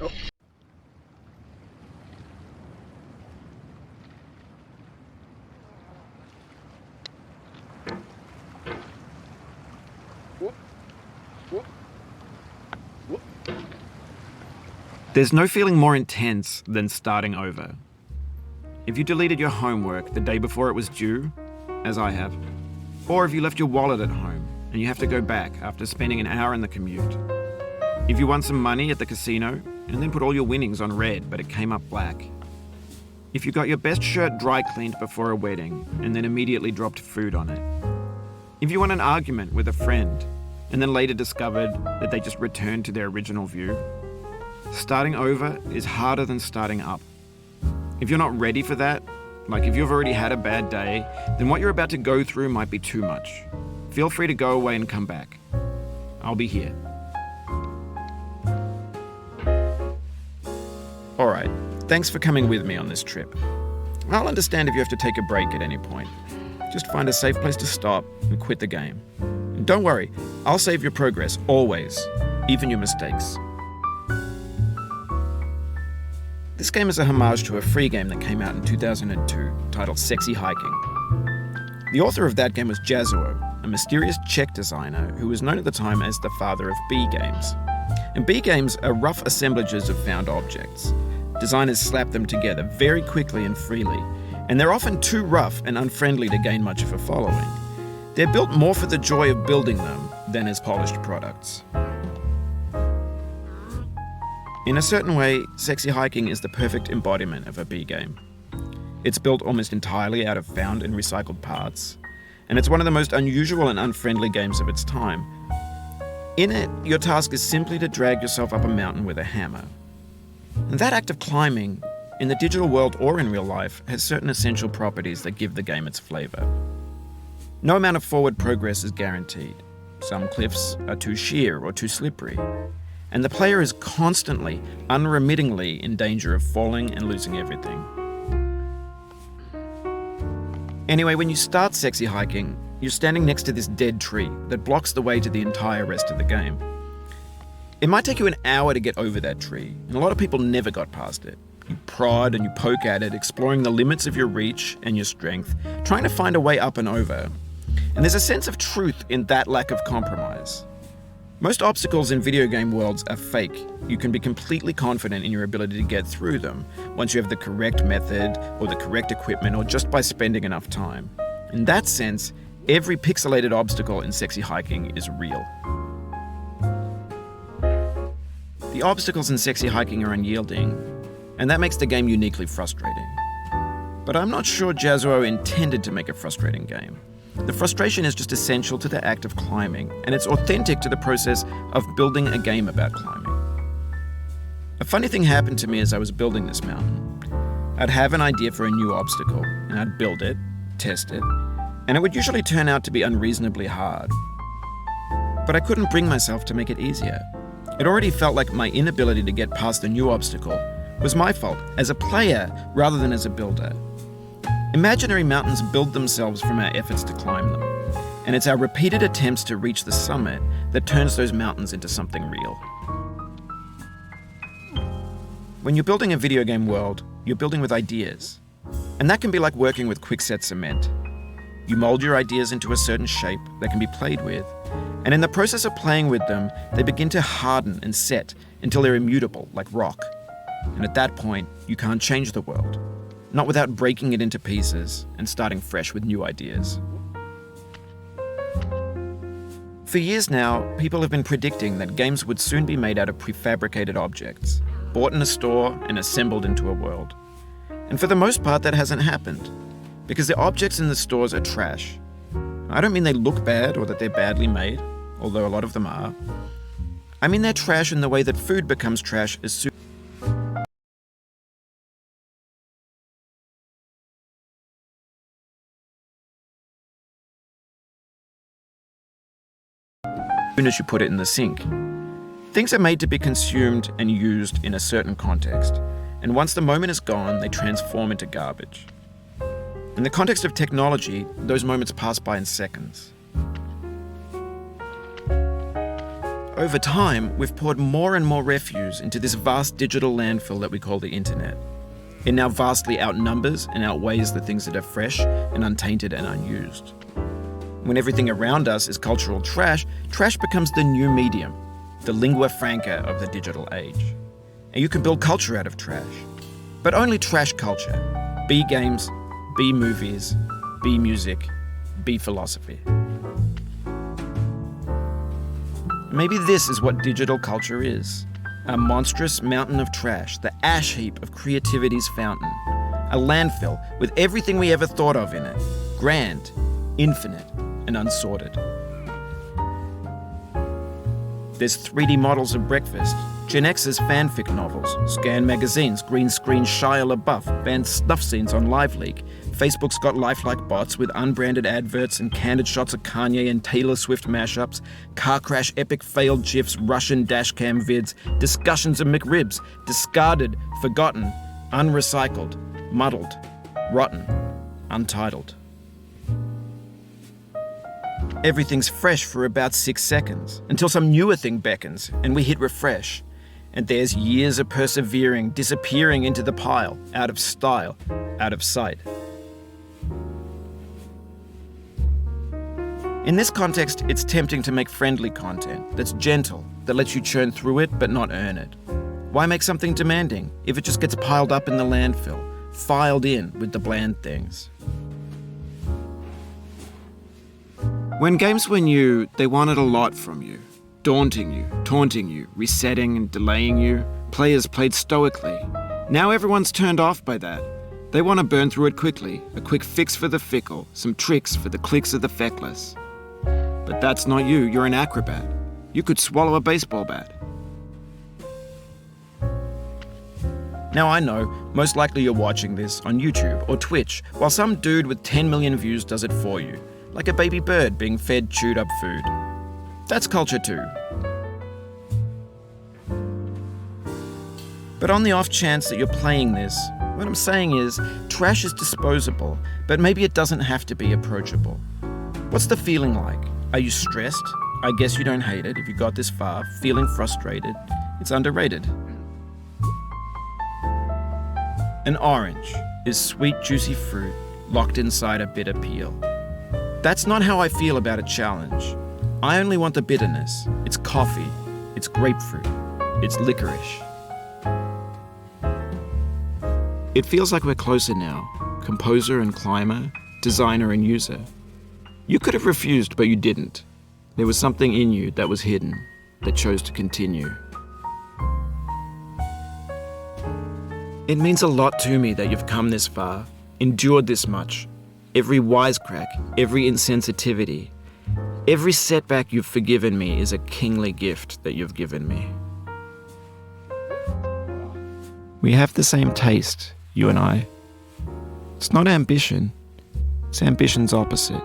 Oh. Whoop. Whoop. Whoop. There's no feeling more intense than starting over. If you deleted your homework the day before it was due, as I have, or if you left your wallet at home and you have to go back after spending an hour in the commute. If you won some money at the casino and then put all your winnings on red but it came up black. If you got your best shirt dry cleaned before a wedding and then immediately dropped food on it. If you won an argument with a friend and then later discovered that they just returned to their original view. Starting over is harder than starting up. If you're not ready for that, like if you've already had a bad day, then what you're about to go through might be too much. Feel free to go away and come back. I'll be here. Alright, thanks for coming with me on this trip. I'll understand if you have to take a break at any point. Just find a safe place to stop and quit the game. And don't worry, I'll save your progress, always, even your mistakes. This game is a homage to a free game that came out in 2002, titled Sexy Hiking. The author of that game was Jazuo, a mysterious Czech designer who was known at the time as the father of B games. And B games are rough assemblages of found objects. Designers slap them together very quickly and freely, and they're often too rough and unfriendly to gain much of a following. They're built more for the joy of building them than as polished products. In a certain way, Sexy Hiking is the perfect embodiment of a B game. It's built almost entirely out of found and recycled parts, and it's one of the most unusual and unfriendly games of its time. In it, your task is simply to drag yourself up a mountain with a hammer. And that act of climbing, in the digital world or in real life, has certain essential properties that give the game its flavor. No amount of forward progress is guaranteed. Some cliffs are too sheer or too slippery. And the player is constantly, unremittingly in danger of falling and losing everything. Anyway, when you start Sexy Hiking, you're standing next to this dead tree that blocks the way to the entire rest of the game. It might take you an hour to get over that tree, and a lot of people never got past it. You prod and you poke at it, exploring the limits of your reach and your strength, trying to find a way up and over. And there's a sense of truth in that lack of compromise. Most obstacles in video game worlds are fake. You can be completely confident in your ability to get through them once you have the correct method or the correct equipment or just by spending enough time. In that sense, every pixelated obstacle in Sexy Hiking is real. The obstacles in Sexy Hiking are unyielding, and that makes the game uniquely frustrating. But I'm not sure Jazuo intended to make a frustrating game. The frustration is just essential to the act of climbing, and it's authentic to the process of building a game about climbing. A funny thing happened to me as I was building this mountain. I'd have an idea for a new obstacle, and I'd build it, test it, and it would usually turn out to be unreasonably hard. But I couldn't bring myself to make it easier. It already felt like my inability to get past the new obstacle was my fault as a player rather than as a builder. Imaginary mountains build themselves from our efforts to climb them, and it's our repeated attempts to reach the summit that turns those mountains into something real. When you're building a video game world, you're building with ideas, and that can be like working with quickset cement. You mold your ideas into a certain shape that can be played with, and in the process of playing with them, they begin to harden and set until they're immutable, like rock. And at that point, you can't change the world. Not without breaking it into pieces and starting fresh with new ideas. For years now, people have been predicting that games would soon be made out of prefabricated objects, bought in a store and assembled into a world. And for the most part, that hasn't happened, because the objects in the stores are trash. I don't mean they look bad or that they're badly made, although a lot of them are. I mean they're trash in the way that food becomes trash as soon as you put it in the sink. Things are made to be consumed and used in a certain context, and once the moment is gone, they transform into garbage. In the context of technology, those moments pass by in seconds. over time, we've poured more and more refuse into this vast digital landfill that we call the internet. It now vastly outnumbers and outweighs the things that are fresh and untainted and unused. When everything around us is cultural trash, trash becomes the new medium, the lingua franca of the digital age. And you can build culture out of trash. But only trash culture. Be games, be movies, be music, be philosophy. Maybe this is what digital culture is. A monstrous mountain of trash, the ash heap of creativity's fountain. A landfill with everything we ever thought of in it. Grand, infinite, and unsorted. There's 3D models of breakfast, Gen X's fanfic novels, Scan magazines, green screen Shia LaBeouf, banned snuff scenes on LiveLeak. Facebook's got lifelike bots with unbranded adverts and candid shots of Kanye and Taylor Swift mashups, car crash epic failed GIFs, Russian dashcam vids, discussions of McRibs, discarded, forgotten, unrecycled, muddled, rotten, untitled. Everything's fresh for about 6 seconds, until some newer thing beckons and we hit refresh. And there's years of persevering disappearing into the pile, out of style, out of sight. In this context, it's tempting to make friendly content that's gentle, that lets you churn through it but not earn it. Why make something demanding if it just gets piled up in the landfill, filed in with the bland things? When games were new, they wanted a lot from you. Daunting you, taunting you, resetting and delaying you. Players played stoically. Now everyone's turned off by that. They want to burn through it quickly, a quick fix for the fickle, some tricks for the clicks of the feckless. But that's not you, you're an acrobat. You could swallow a baseball bat. Now I know, most likely you're watching this on YouTube or Twitch, while some dude with 10 million views does it for you, like a baby bird being fed chewed up food. That's culture too. But on the off chance that you're playing this, what I'm saying is, trash is disposable, but maybe it doesn't have to be approachable. What's the feeling like? Are you stressed? I guess you don't hate it if you got this far. Feeling frustrated? It's underrated. An orange is sweet, juicy fruit locked inside a bitter peel. That's not how I feel about a challenge. I only want the bitterness. It's coffee. It's grapefruit. It's licorice. It feels like we're closer now, composer and climber, designer and user. You could have refused, but you didn't. There was something in you that was hidden, that chose to continue. It means a lot to me that you've come this far, endured this much. Every wisecrack, every insensitivity, every setback you've forgiven me is a kingly gift that you've given me. We have the same taste, you and I. It's not ambition, it's ambition's opposite.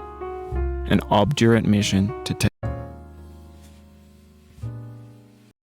An obdurate mission to take